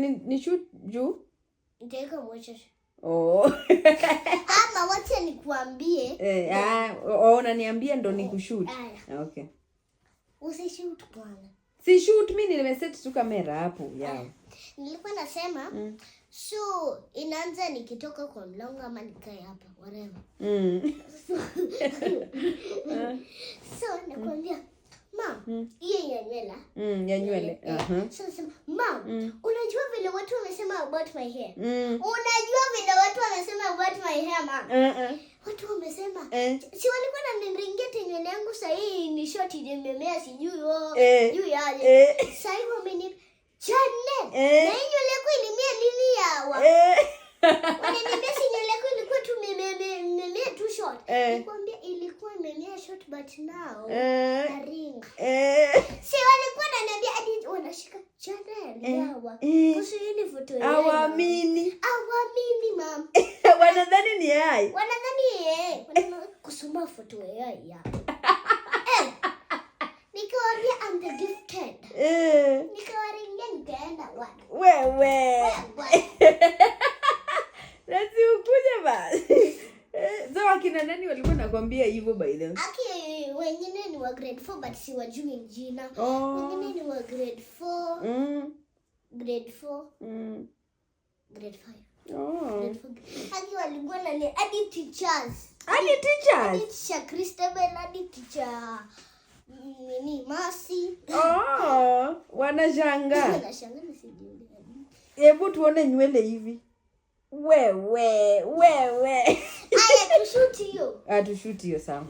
Ni shoot juu? Nitaweka moja. Ama wacha nikuambie. Unaniambia ndo nikushoot. Okay. Usishoot kwanza. Si shoot, mimi nimeset tu kamera hapo yao. Nilikuwa nasema so inaanza nikitoka kwa mlango ama nikae hapa whatever. So nakwambia Mom, hiyo ya nywele. Ya nywele. So Mom, unajua vile watu wamesema about my hair? Unajua vile watu wamesema about my hair, Mom? Watu wamesema si walikuwa wananiringete nywele yangu sasa hii ni short imemea sijui juu yaje. Sasa hivi wameni Janet, na nywele yako ilimea nini yawa? Wananiambia si nywele yako ilikuwa tu imemea tu short. Nikwambia ilikuwa imemea short but now na ring. Si walikuwa wananiambia hadi wanashika Janet yawa. Kuhusu hii foto yao. Hawamini, Mom. Wanadhani ni AI. Wanadhani kusoma foto yao ya. Nikwambia I'm the gifted. Nikawaringia nikaenda wapi? Wewe. Lazima ukuje basi. So akina nani walikuwa nakwambia hivyo by the way? Wengine ni wa grade 4 but si wajui jina. Wengine ni wa grade 4. Grade 4. Grade 5. Hadi walikuwa na hadi teachers. Hadi teacher Christabel, hadi teacher Masi. Wanashanga. Wanashanga nisijui. Hebu tuone nywele hivi. Wewe. Aya tushuti hiyo. Tushuti hiyo sawa.